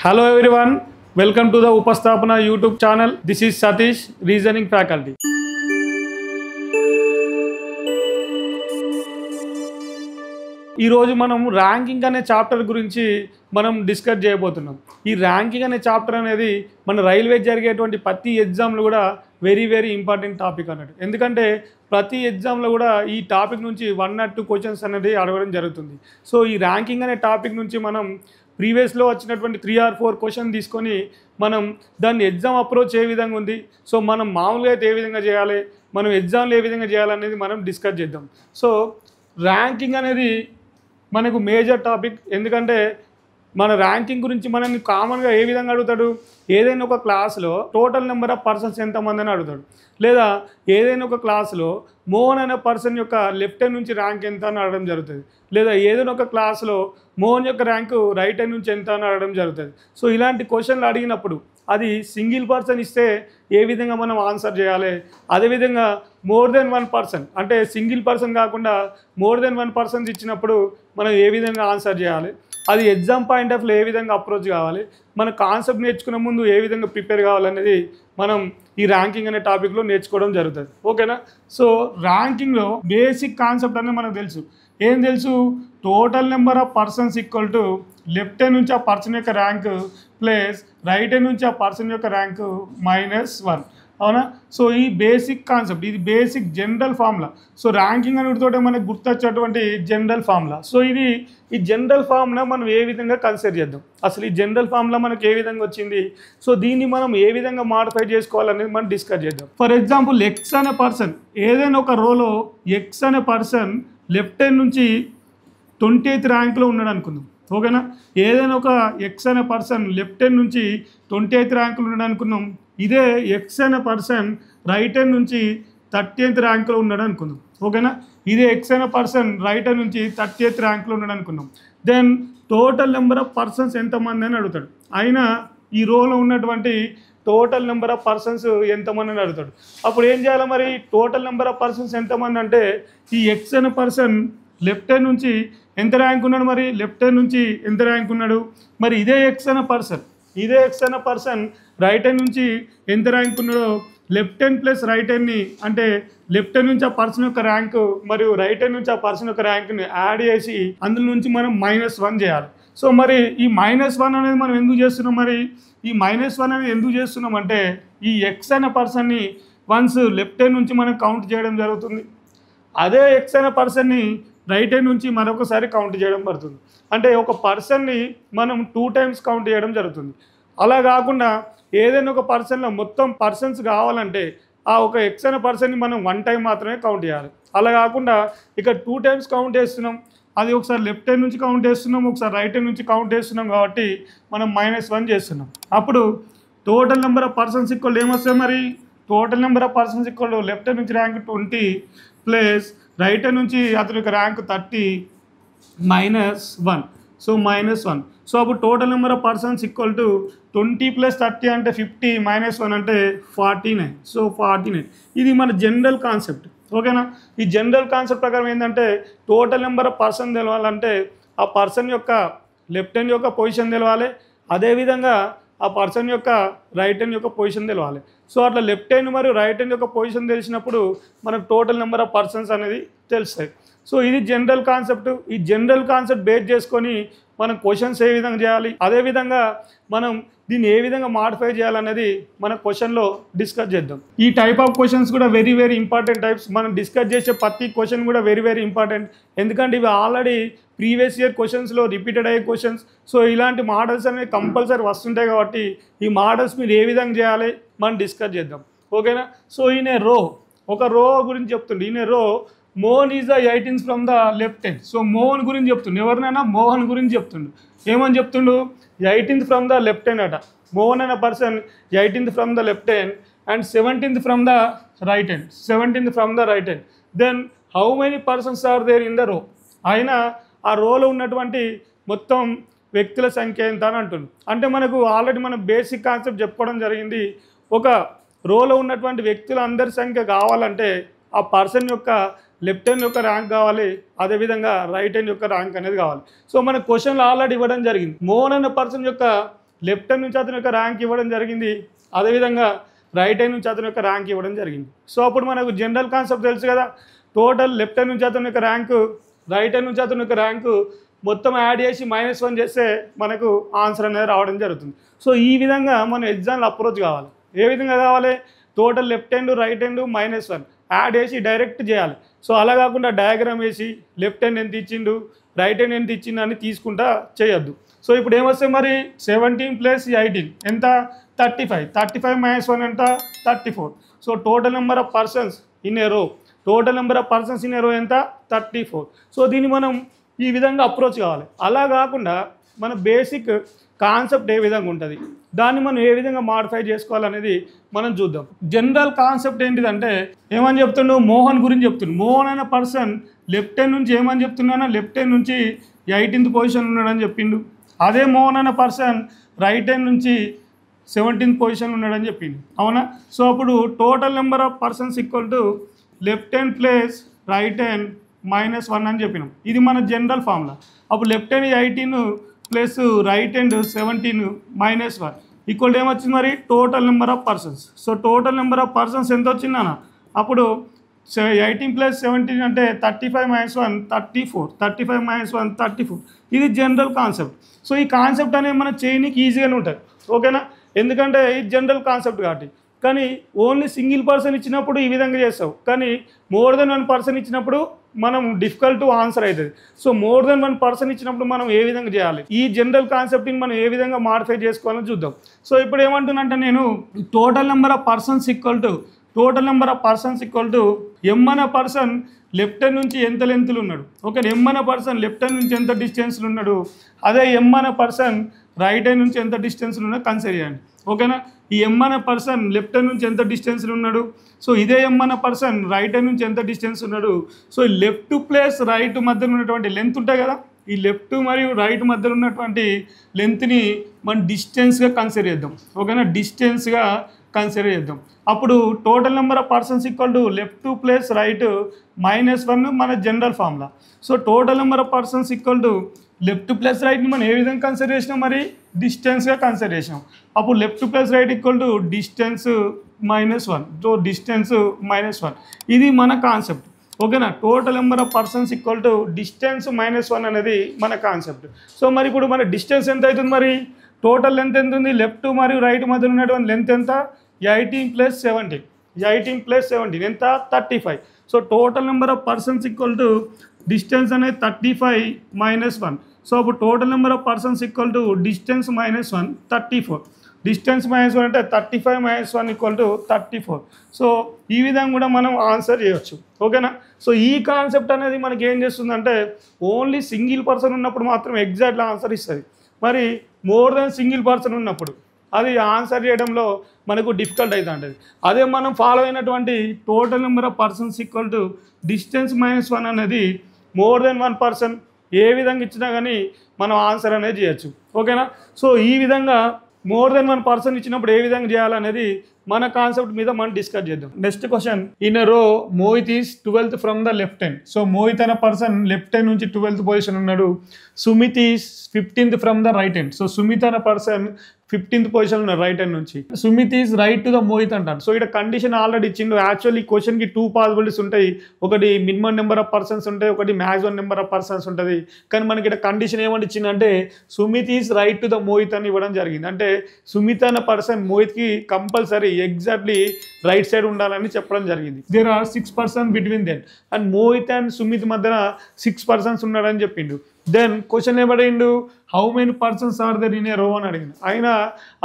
Hello everyone, welcome to the Upasthapana YouTube channel. This is Satish, Reasoning Faculty. ఈ రోజు మనం ranking అనే chapter గురించి మనం డిస్కస్ చేయబోతున్నాం. ఈ ర్యాంకింగ్ అనే చాప్టర్ అనేది మన రైల్వే జరిగేటువంటి ప్రతి ఎగ్జామ్లో కూడా వెరీ ఇంపార్టెంట్ టాపిక్ అన్నట్టు. ఎందుకంటే ప్రతి ఎగ్జామ్లో కూడా ఈ టాపిక్ నుంచి 1 or 2 క్వశ్చన్స్ అనేది అడగడం జరుగుతుంది. సో ఈ ర్యాంకింగ్ అనే టాపిక్ నుంచి మనం ప్రీవియస్లో వచ్చినటువంటి 3 or 4 క్వశ్చన్ తీసుకొని మనం దాన్ని ఎగ్జామ్ అప్రోచ్ ఏ విధంగా ఉంది, సో మనం మామూలుగా అయితే ఏ విధంగా చేయాలి, మనం ఎగ్జామ్లో ఏ విధంగా చేయాలనేది మనం డిస్కస్ చేద్దాం. సో ర్యాంకింగ్ అనేది మనకు మేజర్ టాపిక్. ఎందుకంటే మన ర్యాంకింగ్ గురించి మనల్ని కామన్గా ఏ విధంగా అడుగుతాడు, ఏదైనా ఒక క్లాస్లో టోటల్ నెంబర్ ఆఫ్ పర్సన్స్ ఎంతమంది అని అడుగుతాడు, లేదా ఏదైనా ఒక క్లాస్లో మోహన్ అనే పర్సన్ యొక్క లెఫ్ట్ హ్యాండ్ నుంచి ర్యాంక్ ఎంత అని అడగడం జరుగుతుంది, లేదా ఏదైనా ఒక క్లాస్లో మోహన్ యొక్క ర్యాంకు రైట్ హ్యాండ్ నుంచి ఎంత అని అడగడం జరుగుతుంది. సో ఇలాంటి క్వశ్చన్లు అడిగినప్పుడు అది సింగిల్ పర్సన్ ఇస్తే ఏ విధంగా మనం ఆన్సర్ చేయాలి, అదేవిధంగా మోర్ దెన్ 1 పర్సన్ అంటే సింగిల్ పర్సన్ కాకుండా మోర్ దెన్ 1 పర్సన్స్ ఇచ్చినప్పుడు మనం ఏ విధంగా ఆన్సర్ చేయాలి, అది ఎగ్జామ్ పాయింట్ ఆఫ్ వ్యూ ఏ విధంగా అప్రోచ్ కావాలి, మన కాన్సెప్ట్ నేర్చుకునే ముందు ఏ విధంగా ప్రిపేర్ కావాలనేది మనం ఈ ర్యాంకింగ్ అనే టాపిక్లో నేర్చుకోవడం జరుగుతుంది. ఓకేనా? సో ర్యాంకింగ్లో బేసిక్ కాన్సెప్ట్ అనేది మనకు తెలుసు. ఏం తెలుసు? Total number of persons equal to left hand నుంచి ఆ పర్సన్ యొక్క ర్యాంకు ప్లస్ రైట్ హ్యాండ్ నుంచి ఆ పర్సన్ యొక్క ర్యాంకు -1. అవునా? సో ఈ బేసిక్ కాన్సెప్ట్, ఇది basic general formula. So ranking అనేటితోటే మనకు గుర్తొచ్చేటువంటి జనరల్ ఫార్ములా. సో ఈ జనరల్ ఫార్ములా మనం ఏ విధంగా కన్సిడర్ చేద్దాం, అసలు ఈ జనరల్ ఫార్ములా మనకు ఏ విధంగా వచ్చింది, సో దీన్ని మనం ఏ విధంగా మాడిఫై చేసుకోవాలనేది మనం డిస్కస్ చేద్దాం. ఫర్ ఎగ్జాంపుల్ ఎక్స్ అనే పర్సన్ ఏదైనా ఒక రోలో ఎక్స్ అనే పర్సన్ లెఫ్ట్ హ్యాండ్ నుంచి 28th ర్యాంక్లో ఉన్నాడు అనుకుందాం. ఓకేనా? ఏదైనా ఒక ఎక్స్ అనే పర్సన్ లెఫ్ట్ హ్యాండ్ నుంచి 28th ర్యాంకులో ఉన్నాడు అనుకున్నాం. ఇదే ఎక్స్ అనే పర్సన్ రైట్ హ్యాండ్ నుంచి 30th ర్యాంకులో ఉన్నాడు అనుకుందాం. ఓకేనా? ఇదే ఎక్స్ అనే పర్సన్ రైట్ హ్యాండ్ నుంచి 30th ర్యాంకులో ఉన్నాడు అనుకున్నాం. Then total number of persons ఎంతమంది అని అడుగుతాడు. అయినా ఈ రోలో ఉన్నటువంటి టోటల్ నెంబర్ ఆఫ్ పర్సన్స్ ఎంతమంది అని అడుగుతాడు. అప్పుడు ఏం చేయాలి మరి? టోటల్ నెంబర్ ఆఫ్ పర్సన్స్ ఎంతమంది అంటే ఈ ఎక్స్ అనే పర్సన్ లెఫ్ట్ హ్యాండ్ నుంచి ఎంత ర్యాంక్ ఉన్నాడు, మరి లెఫ్ట్ హ్యాండ్ నుంచి ఎంత ర్యాంక్ ఉన్నాడు, మరి ఇదే ఎక్స్ అనే పర్సన్ రైట్ హ్యాండ్ నుంచి ఎంత ర్యాంక్ ఉన్నాడో లెఫ్ట్ హ్యాండ్ ప్లస్ రైట్ హ్యాండ్ని అంటే లెఫ్ట్ హ్యాండ్ నుంచి ఆ పర్సన్ యొక్క ర్యాంకు మరియు రైట్ హ్యాండ్ నుంచి ఆ పర్సన్ యొక్క ర్యాంక్ని యాడ్ చేసి అందులో నుంచి మనం -1 చేయాలి. సో మరి ఈ -1 అనేది మనం ఎందుకు చేస్తున్నాం? మరి ఈ -1 అనేది ఎందుకు చేస్తున్నాం అంటే ఈ ఎక్స్ అనే పర్సన్ని వన్స్ లెఫ్ట్ హ్యాండ్ నుంచి మనం కౌంట్ చేయడం జరుగుతుంది, అదే ఎక్స్ అనే పర్సన్ని రైట్ హ్యాండ్ నుంచి మరొకసారి కౌంట్ చేయడం పడుతుంది. అంటే ఒక పర్సన్ని మనం 2 times కౌంట్ చేయడం జరుగుతుంది. అలా కాకుండా ఏదైనా ఒక పర్సన్లో మొత్తం పర్సన్స్ కావాలంటే ఆ ఒక ఎక్స్ అనే పర్సన్ని మనం 1 time మాత్రమే కౌంట్ చేయాలి. అలా కాకుండా ఇక్కడ 2 times కౌంట్ చేస్తున్నాం, అది ఒకసారి లెఫ్ట్ హ్యాండ్ నుంచి కౌంట్ చేస్తున్నాం, ఒకసారి రైట్ హ్యాండ్ నుంచి కౌంట్ చేస్తున్నాం, కాబట్టి మనం -1 చేస్తున్నాం. అప్పుడు total number of persons equal ఏమొస్తాయి? మరి total number of persons equal left hand నుంచి ర్యాంక్ 20 ప్లస్ రైట్ హ్యాండ్ నుంచి అతని యొక్క ర్యాంక్ 30 -1. సో -1. సో అప్పుడు total number of persons equal to 20 + 30 అంటే 50 -1 అంటే 49. సో 49 ఇది మన జనరల్ కాన్సెప్ట్. ఓకేనా? ఈ జనరల్ కాన్సెప్ట్ ప్రకారం ఏంటంటే టోటల్ నెంబర్ ఆఫ్ పర్సన్ తెలవాలంటే ఆ పర్సన్ యొక్క లెఫ్ట్ హ్యాండ్ యొక్క పొజిషన్ తెలవాలి, అదేవిధంగా ఆ పర్సన్ యొక్క రైట్ హ్యాండ్ యొక్క పొజిషన్ తెలవాలి. సో అట్లా లెఫ్ట్ హ్యాండ్ మరియు రైట్ హ్యాండ్ యొక్క పొజిషన్ తెలిసినప్పుడు మనకు టోటల్ నెంబర్ ఆఫ్ పర్సన్స్ అనేది తెలుస్తాయి. సో ఇది జనరల్ కాన్సెప్ట్. ఈ జనరల్ కాన్సెప్ట్ బేస్ చేసుకొని మనం క్వశ్చన్స్ ఏ విధంగా చేయాలి, అదేవిధంగా మనం దీన్ని ఏ విధంగా మాడిఫై చేయాలనేది మన క్వశ్చన్లో డిస్కస్ చేద్దాం. ఈ టైప్ ఆఫ్ క్వశ్చన్స్ కూడా వెరీ ఇంపార్టెంట్ టైప్స్. మనం డిస్కస్ చేసే ప్రతి క్వశ్చన్ కూడా వెరీ ఇంపార్టెంట్. ఎందుకంటే ఇవి ఆల్రెడీ ప్రీవియస్ ఇయర్ క్వశ్చన్స్లో రిపీటెడ్ అయ్యే క్వశ్చన్స్. సో ఇలాంటి మోడల్స్ అనేవి కంపల్సరీ వస్తుంటాయి, కాబట్టి ఈ మోడల్స్ మీరు ఏ విధంగా చేయాలి మనం డిస్కస్ చేద్దాం. ఓకేనా? సో ఈయన ఒక రో గురించి చెప్తుండే. ఈయన రో Mohan is the 18th from the left hand. So Mohan గురించి చెప్తుండు, ఎవరినైనా మోహన్ గురించి చెప్తుండు. ఏమని చెప్తుండు? 18th from the left hand అట. మోహన్ అనే person 18th from the left hand and 17th from the right hand. Then how many persons are there in the row? ఆయన ఆ రోలో ఉన్నటువంటి మొత్తం వ్యక్తుల సంఖ్య ఎంత అని అంటుంది. అంటే మనకు ఆల్రెడీ మనం బేసిక్ కాన్సెప్ట్ చెప్పుకోవడం జరిగింది. ఒక రోలో ఉన్నటువంటి వ్యక్తుల అందరి సంఖ్య కావాలంటే ఆ పర్సన్ యొక్క లెఫ్ట్ హ్యాండ్ యొక్క ర్యాంక్ కావాలి, అదేవిధంగా రైట్ హ్యాండ్ యొక్క ర్యాంక్ అనేది కావాలి. సో మన క్వశ్చన్లో ఆల్రెడీ ఇవ్వడం జరిగింది. మోహన్ అనే పర్సన్ యొక్క లెఫ్ట్ హ్యాండ్ నుంచి అతని యొక్క ర్యాంక్ ఇవ్వడం జరిగింది, అదేవిధంగా రైట్ హ్యాండ్ నుంచి అతని యొక్క ర్యాంక్ ఇవ్వడం జరిగింది. సో అప్పుడు మనకు జనరల్ కాన్సెప్ట్ తెలుసు కదా, టోటల్ లెఫ్ట్ హ్యాండ్ నుంచి అతని యొక్క ర్యాంకు, రైట్ హ్యాండ్ నుంచి అతని యొక్క ర్యాంకు మొత్తం యాడ్ చేసి -1 చేస్తే మనకు ఆన్సర్ అనేది రావడం జరుగుతుంది. సో ఈ విధంగా మనం ఎగ్జామ్లో అప్రోచ్ కావాలి. ఏ విధంగా కావాలి, total left hand right hand -1 add చేసి డైరెక్ట్ చేయాలి. సో అలా కాకుండా డయాగ్రామ్ వేసి లెఫ్ట్ హ్యాండ్ ఎంత ఇచ్చిండు, రైట్ హ్యాండ్ ఎంత ఇచ్చిండు అని తీసుకుంటా చేయొద్దు. సో ఇప్పుడు ఏమొస్తాయి మరి, 17 + 18 ఎంత, 35. 35 - 1 ఎంత, 34. So total number of persons in a row, total number of persons in a row ఎంత, 34. సో దీన్ని మనం ఈ విధంగా అప్రోచ్ కావాలి. అలా కాకుండా మన బేసిక్ కాన్సెప్ట్ ఏ విధంగా ఉంటుంది, దాన్ని మనం ఏ విధంగా మాడిఫై చేసుకోవాలనేది మనం చూద్దాం. జనరల్ కాన్సెప్ట్ ఏంటిదంటే ఏమని చెప్తుండు, మోహన్ గురించి చెప్తుండు. మోహన్ అనే పర్సన్ లెఫ్ట్ హ్యాండ్ నుంచి ఏమని చెప్తున్నానో లెఫ్ట్ హ్యాండ్ నుంచి 18th పొజిషన్ ఉన్నాడని చెప్పిండు. అదే మోహన్ అనే పర్సన్ రైట్ హ్యాండ్ నుంచి 17th పొజిషన్ ఉన్నాడని చెప్పిండు, అవునా? సో అప్పుడు total number of persons equal to left hand plus right hand -1 అని చెప్పినాం. ఇది మన జనరల్ ఫార్ములా. అప్పుడు left hand 18 plus right hand 17 -1 equal ఏమొచ్చింది మరి, total number of persons. So total number of persons ఎంత వచ్చిందన్న, అప్పుడు 18 + 17 అంటే 35 - 1 34, 35 - 1 34. ఇది జనరల్ కాన్సెప్ట్. సో ఈ కాన్సెప్ట్ అనేది మనం చేయడానికి ఈజీగానే ఉంటుంది, ఓకేనా? ఎందుకంటే ఇది జనరల్ కాన్సెప్ట్ కాబట్టి. కానీ ఓన్లీ సింగిల్ పర్సన్ ఇచ్చినప్పుడు ఈ విధంగా చేస్తావు, కానీ మోర్ దెన్ 1 పర్సన్ ఇచ్చినప్పుడు మనం డిఫికల్ట్ ఆన్సర్ అవుతుంది. సో మోర్ దెన్ 1 పర్సన్ ఇచ్చినప్పుడు మనం ఏ విధంగా చేయాలి, ఈ జనరల్ కాన్సెప్ట్ని మనం ఏ విధంగా మాడిఫై చేసుకోవాలని చూద్దాం. సో ఇప్పుడు ఏమంటున్నంటే నేను total number of persons equal to m అనే పర్సన్ లెఫ్ట్ హ్యాండ్ నుంచి ఎంత లెంత్లు ఉన్నాడు, ఓకే? m అనే పర్సన్ లెఫ్ట్ హ్యాండ్ నుంచి ఎంత డిస్టెన్స్లో ఉన్నాడు, అదే m అనే పర్సన్ రైట్ హ్యాండ్ నుంచి ఎంత డిస్టెన్స్లో ఉన్నాడో కన్సిడర్ చేయండి, ఓకేనా? ఈ m అనే పర్సన్ లెఫ్ట్ హ్యాండ్ నుంచి ఎంత డిస్టెన్స్లో ఉన్నాడు, సో ఇదే m అనే పర్సన్ రైట్ హ్యాండ్ నుంచి ఎంత డిస్టెన్స్ ఉన్నాడు. సో లెఫ్ట్ ప్లస్ రైట్ మధ్యలో ఉన్నటువంటి లెంత్ ఉంటాయి కదా, ఈ లెఫ్ట్ మరియు రైట్ మధ్యలో ఉన్నటువంటి లెంత్ని మనం డిస్టెన్స్గా కన్సిడర్ చేద్దాం, ఓకేనా? డిస్టెన్స్గా కన్సిడర్ చేద్దాం. అప్పుడు total number of persons equal to left plus right -1 మన general formula. So total number of persons equal to left plus రైట్ని మనం ఏ విధంగా కన్సిడర్ చేసినాం మరి, డిస్టెన్స్గా కన్సిడర్ చేసినాం. అప్పుడు left plus right equal to distance -1. So distance -1 ఇది మన కాన్సెప్ట్, ఓకేనా? Total number of persons equal to distance -1 అనేది మన కాన్సెప్ట్. సో మరి ఇప్పుడు మన డిస్టెన్స్ ఎంత అవుతుంది మరి, టోటల్ లెంత్ ఎంత ఉంది, లెఫ్ట్ మరియు రైట్ మధ్యలో ఉన్నటువంటి లెంత్ ఎంత, 18 + 17 ఎంత, 35. So total number of persons equal to distance అనేది 35 - 1. సో అప్పుడు total number of persons equal to distance -1 34. Distance -1 అంటే 35 - 1 = 34. సో ఈ విధంగా కూడా మనం ఆన్సర్ చేయొచ్చు, ఓకేనా? సో ఈ కాన్సెప్ట్ అనేది మనకి ఏం చేస్తుందంటే ఓన్లీ సింగిల్ పర్సన్ ఉన్నప్పుడు మాత్రం ఎగ్జాక్ట్గా ఆన్సర్ ఇస్తుంది. మరి మోర్ దెన్ సింగిల్ పర్సన్ ఉన్నప్పుడు అది ఆన్సర్ చేయడంలో మనకు డిఫికల్ట్ అవుతూ ఉంటుంది. అదే మనం ఫాలో అయినటువంటి total number of persons equal to distance -1 అనేది మోర్ దెన్ 1 పర్సన్ ఏ విధంగా ఇచ్చినా కానీ మనం ఆన్సర్ అనేది చేయొచ్చు, ఓకేనా? సో ఈ విధంగా మోర్ దెన్ 1 పర్సన్ ఇచ్చినప్పుడు ఏ విధంగా చేయాలనేది మన కాన్సెప్ట్ మీద మనం డిస్కస్ చేద్దాం. నెక్స్ట్ క్వశ్చన్, ఇన్ ఎ రో Mohit is 12th from the left hand. So Mohit అనే పర్సన్ లెఫ్ట్ హ్యాండ్ నుంచి 12th పొజిషన్ ఉన్నాడు. Sumit is 15th from the right hand. So Sumit అనే పర్సన్ 15th పొజిషన్ ఉన్నారు రైట్ హ్యాండ్ నుంచి. Sumit is right to the Mohit అంటారు. So ఇక్కడ condition already ఇచ్చిండు. Actually క్వశ్చన్కి 2 పాసిబిలిటీస్ ఉంటాయి, ఒకటి మినిమం నెంబర్ ఆఫ్ పర్సన్స్ ఉంటాయి, ఒకటి మ్యాక్సిమం నెంబర్ ఆఫ్ పర్సన్స్ ఉంటుంది. కానీ మనకి ఇక్కడ కండిషన్ ఏమని ఇచ్చిందంటే Sumit is right to the Mohit అని ఇవ్వడం జరిగింది. అంటే సుమిత్ అనే పర్సన్ మోహిత్కి కంపల్సరీ ఎగ్జాక్ట్లీ రైట్ సైడ్ ఉండాలని చెప్పడం జరిగింది. There are 6 persons between then and Mohit and Sumit మధ్యన 6 persons ఉన్నాడని చెప్పిండు. దెన్ క్వశ్చన్ ఏమడిగిండు, how many persons are there in a row అని అడిగింది. అయినా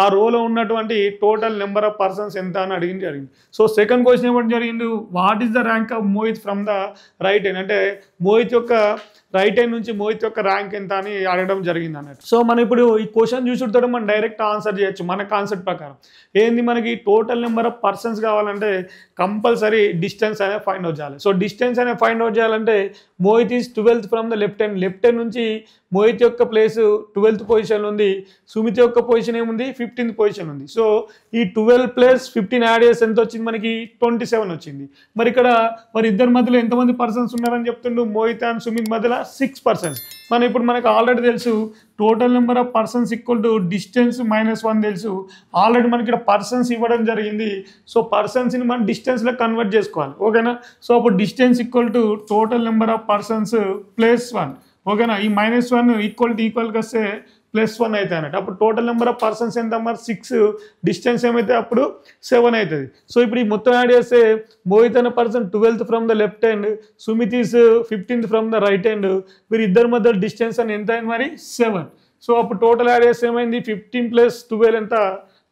ఆ రోలో ఉన్నటువంటి టోటల్ నెంబర్ ఆఫ్ పర్సన్స్ ఎంత అని జరిగింది. సో సెకండ్ క్వశ్చన్ ఏమని జరిగిండు, what is the rank of Mohit from the right hand. అంటే మోహిత్ యొక్క రైట్ హ్యాండ్ నుంచి మోహిత్ యొక్క ర్యాంక్ ఎంత అని అడగడం జరిగింది అన్నట్టు. సో మనం ఇప్పుడు ఈ క్వశ్చన్ చూసుకుంటే మనం డైరెక్ట్ ఆన్సర్ చేయొచ్చు మన కాన్సెప్ట్ ప్రకారం. ఏంది, మనకి టోటల్ నెంబర్ ఆఫ్ పర్సన్స్ కావాలంటే కంపల్సరీ డిస్టెన్స్ అనేది ఫైండ్ అవుట్ చేయాలి. సో డిస్టెన్స్ అనేది ఫైండ్ అవుట్ చేయాలంటే Mohit is 12th from the left hand. Left hand నుంచి మోహిత్ యొక్క ప్లేస్ 12th పొజిషన్లో ఉంది, సుమిత్ యొక్క పొజిషన్ ఏముంది 15th పొజిషన్ ఉంది. సో ఈ 12 + 15 యాడ్ చేసి ఎంత వచ్చింది మనకి 27 వచ్చింది. మరి ఇక్కడ మరి ఇద్దరి మధ్యలో ఎంతమంది పర్సన్స్ ఉన్నారని చెప్తుండు, మోహిత్ అండ్ సుమిత్ మధ్యలో 6 పర్సన్స్. ఇప్పుడు మనకు ఆల్రెడీ తెలుసు total number of persons equal to distance -1 తెలుసు. ఆల్రెడీ మనకి ఇక్కడ పర్సన్స్ ఇవ్వడం జరిగింది. సో పర్సన్స్ని మనం డిస్టెన్స్లో కన్వర్ట్ చేసుకోవాలి, ఓకేనా. సో అప్పుడు distance equal to total number of persons +1, ఓకేనా. ఈ -1 ఈక్వల్కి వస్తే +1 అవుతుంది అన్నట్టు. అప్పుడు టోటల్ నెంబర్ ఆఫ్ పర్సన్స్ ఎంత మరి 6, డిస్టెన్స్ ఏమైతే అప్పుడు 7 అవుతుంది. సో ఇప్పుడు ఈ మొత్తం యాడ్ చేస్తే మోహిత్ అనే person 12th from the left hand, Sumit is 15th from the right hand. వీరి ఇద్దరి మధ్య డిస్టెన్స్ అని ఎంత అయింది మరి 7. సో అప్పుడు టోటల్ యాడ్ చేస్తే ఏమైంది 15 + 12 ఎంత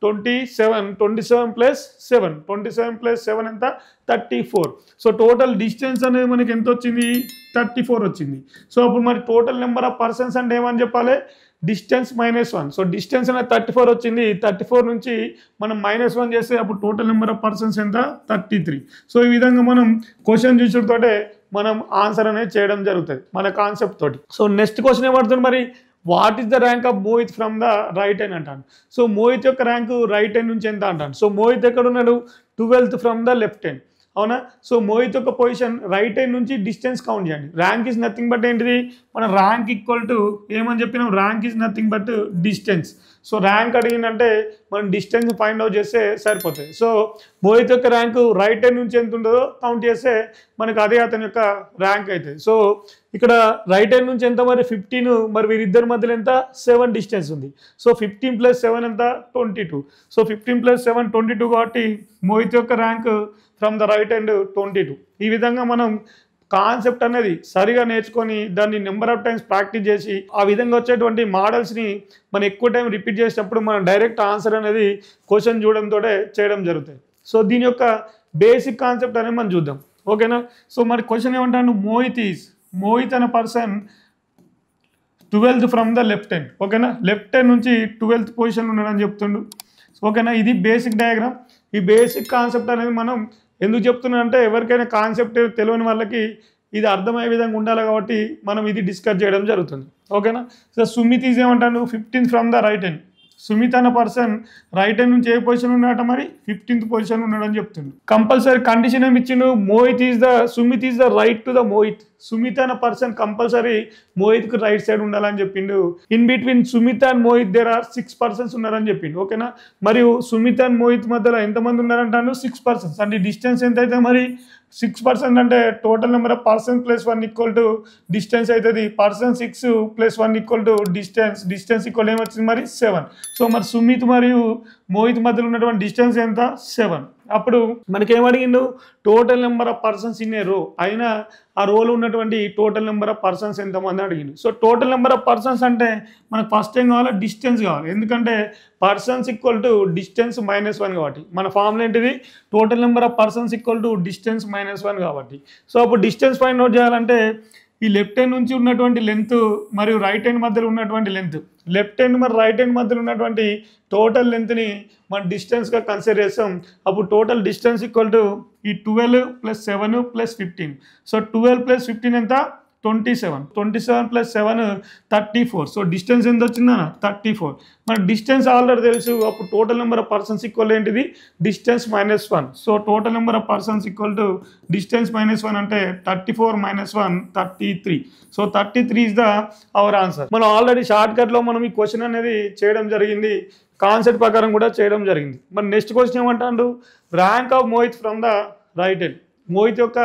27, 27 + 7, 27 + 7 ఎంత 34. సో టోటల్ డిస్టెన్స్ అనేది మనకి ఎంత వచ్చింది 34 వచ్చింది. సో అప్పుడు మరి టోటల్ నెంబర్ ఆఫ్ పర్సన్స్ అంటే ఏమని చెప్పాలి, డిస్టెన్స్ -1. సో డిస్టెన్స్ అనేది 34 వచ్చింది. 34 నుంచి మనం -1 చేస్తే అప్పుడు టోటల్ నెంబర్ ఆఫ్ పర్సన్స్ ఎంత 33. సో ఈ విధంగా మనం క్వశ్చన్ చూసుడుతోటే మనం ఆన్సర్ అనేది చేయడం జరుగుతుంది మన కాన్సెప్ట్ తోటి. సో నెక్స్ట్ క్వశ్చన్ ఏమడుతుంది మరి, what is the rank of Mohit from the right hand అంటాను. సో మోహిత్ యొక్క ర్యాంకు రైట్ హ్యాండ్ నుంచి ఎంత అంటాను. సో మోహిత్ ఎక్కడ ఉన్నాడు 12th from the left hand, అవునా. సో మోహిత్ యొక్క పొజిషన్ రైట్ హ్యాండ్ నుంచి డిస్టెన్స్ కౌంట్ చేయండి. ర్యాంక్ ఈజ్ నథింగ్ బట్ ఏంటిది, మన ర్యాంక్ ఈక్వల్ టు ఏమని చెప్పినాం, rank is nothing but distance. So rank అడిగిందంటే మనం డిస్టెన్స్ ఫైండ్ అవుట్ చేస్తే సరిపోతుంది. సో మోహిత్ యొక్క ర్యాంకు రైట్ హ్యాండ్ నుంచి ఎంత ఉంటుందో కౌంట్ చేస్తే మనకు అదే అతని యొక్క ర్యాంక్ అవుతుంది. సో ఇక్కడ రైట్ హ్యాండ్ నుంచి ఎంత మరి 15, మరి వీరిద్దరి మధ్యలో ఎంత 7 డిస్టెన్స్ ఉంది. సో 15 + 7 ఎంత 22. సో 15 + 7 22 కాబట్టి మోహిత్ యొక్క rank from the right hand 22. ఈ విధంగా మనం కాన్సెప్ట్ అనేది సరిగా నేర్చుకొని దాన్ని నెంబర్ ఆఫ్ టైమ్స్ ప్రాక్టీస్ చేసి ఆ విధంగా వచ్చేటువంటి మోడల్స్ని మనం ఎక్కువ టైం రిపీట్ చేసినప్పుడు మనం డైరెక్ట్ ఆన్సర్ అనేది క్వశ్చన్ చూడడంతో చేయడం జరుగుతుంది. సో దీని యొక్క బేసిక్ కాన్సెప్ట్ అనేది మనం చూద్దాం, ఓకేనా. సో మరి క్వశ్చన్ ఏమంటాను, మోహిత్ అనే person 12th from the left hand, ఓకేనా. లెఫ్ట్ హ్యాండ్ నుంచి 12th పొజిషన్ ఉన్నాడని చెప్తుండు, ఓకేనా. ఇది బేసిక్ డయాగ్రామ్. ఈ బేసిక్ కాన్సెప్ట్ అనేది మనం ఎందుకు చెప్తున్నా అంటే ఎవరికైనా కాన్సెప్ట్ తెలియని వాళ్ళకి ఇది అర్థమయ్యే విధంగా ఉండాలి కాబట్టి మనం ఇది డిస్కస్ చేయడం జరుగుతుంది, ఓకేనా. సో సుమిత్ ఈజ్ ఏమంటాను 15th from the right hand. Sumit అన్న పర్సన్ రైట్ హ్యాండ్ నుంచి ఏ పొజిషన్ ఉన్నాడట మరి 15th పొజిషన్ ఉన్నాడని చెప్తుండు. కంపల్సరీ కండిషన్ ఏమి ఇచ్చిండు, Sumit is the right to the Mohit. Sumit అన్న పర్సన్ కంపల్సరీ మోహిత్కి రైట్ సైడ్ ఉండాలని చెప్పిండు. In between Sumit and Mohit there are 6 persons ఉన్నారని చెప్పిండు, ఓకేనా. మరియు సుమిత్ అండ్ మోహిత్ మధ్యలో ఎంతమంది ఉన్నారంటాను 6 పర్సన్స్. అంటే డిస్టెన్స్ ఎంత అయితే మరి 6% అంటే total number of person +1 equal to distance అవుతుంది. Person 6 + 1 equal to distance equal ఏమొచ్చింది మరి 7. సో మరి సుమిత్ మరియు మోహిత్ మధ్యలో ఉన్నటువంటి డిస్టెన్స్ ఎంత 7. అప్పుడు మనకేమడిగిండు total number of persons in a row, అయినా ఆ రోలో ఉన్నటువంటి టోటల్ నెంబర్ ఆఫ్ పర్సన్స్ ఎంతమంది అడిగిండు. So total number of persons అంటే మనకు ఫస్ట్ ఏం కావాలి, డిస్టెన్స్ కావాలి. ఎందుకంటే పర్సన్స్ ఈక్వల్ టు డిస్టెన్స్ -1 కాబట్టి మన ఫార్ములా ఏంటిది, total number of persons equal to distance -1 కాబట్టి. సో అప్పుడు డిస్టెన్స్ ఫైండ్ అవుట్ చేయాలంటే ఈ లెఫ్ట్ హ్యాండ్ నుంచి ఉన్నటువంటి లెంత్ మరియు రైట్ హ్యాండ్ మధ్యలో ఉన్నటువంటి లెంత్, లెఫ్ట్ హ్యాండ్ మరి రైట్ హ్యాండ్ మధ్యలో ఉన్నటువంటి టోటల్ లెంత్ని మనం డిస్టెన్స్గా కన్సిడర్ చేస్తాం. అప్పుడు టోటల్ డిస్టెన్స్ ఈక్వల్ టు ఈ 12 + 7 + 15. సో 12 + 15 ఎంత 27. 27 + 7 34. సో డిస్టెన్స్ ఎంత వచ్చిందన్న 34. మన డిస్టెన్స్ ఆల్రెడీ తెలుసు. అప్పుడు total number of persons equal ఏంటిది distance -1. So total number of persons equal to distance -1 అంటే 34 - 1 33. So 33 is the our answer. మనం ఆల్రెడీ షార్ట్ కట్లో మనం ఈ క్వశ్చన్ అనేది చేయడం జరిగింది, కాన్సెప్ట్ ప్రకారం కూడా చేయడం జరిగింది. మరి నెక్స్ట్ క్వశ్చన్ ఏమంటాడు, rank of Mohit from the right hand. Mohit యొక్క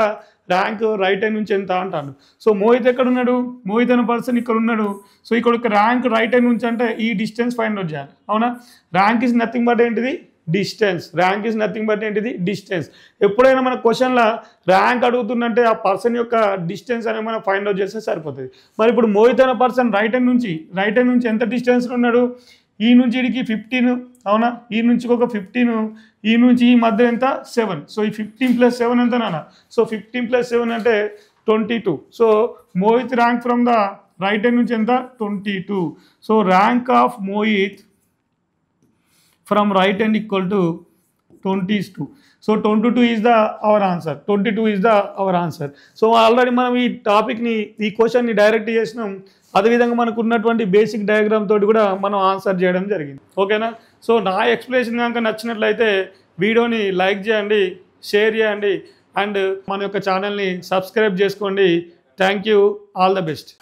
ర్యాంక్ రైట్ హ్యాండ్ నుంచి ఎంత అంటాను. సో మోహిత్ ఎక్కడ ఉన్నాడు, మోహిత్ అనే పర్సన్ ఇక్కడ ఉన్నాడు. సో ఇక్కడ ఒక ర్యాంక్ రైట్ హ్యాండ్ నుంచి అంటే ఈ డిస్టెన్స్ ఫైండ్ అవుట్ చేయాలి, అవునా. ర్యాంక్ ఈజ్ నథింగ్ బట్ ఏంటిది distance. Rank is nothing but ఏంటిది డిస్టెన్స్. ఎప్పుడైనా మన క్వశ్చన్లో ర్యాంక్ అడుగుతుందంటే ఆ పర్సన్ యొక్క డిస్టెన్స్ అనేది మనం ఫైండ్ అవుట్ చేస్తే సరిపోతుంది. మరి ఇప్పుడు మోహిత్ అనే పర్సన్ రైట్ హ్యాండ్ నుంచి ఎంత డిస్టెన్స్లో ఉన్నాడు, ఈ నుంచి ఇడికి 15, అవునా. ఈ నుంచి ఒక 15, ఈ నుంచి ఈ మధ్య ఎంత 7. సో ఈ 15 + 7 ఎంత నాన్న. సో 15 + 7 అంటే 22. So Mohit rank from the right hand నుంచి ఎంత 22. So rank of Mohit from right hand equal to 22. So 22 is the our answer. 22 is the our answer. So already మనం ఈ టాపిక్ని, ఈ క్వశ్చన్ని డైరెక్ట్ చేసినాం. అదేవిధంగా మనకు ఉన్నటువంటి బేసిక్ డయాగ్రామ్ తోటి కూడా మనం ఆన్సర్ చేయడం జరిగింది. ఓకేనా? సో నా ఎక్స్ప్లెనేషన్ కనుక నచ్చినట్లయితే వీడియోని లైక్ చేయండి, షేర్ చేయండి అండ్ మన యొక్క ఛానల్ని సబ్స్క్రైబ్ చేసుకోండి. Thank you. All the best.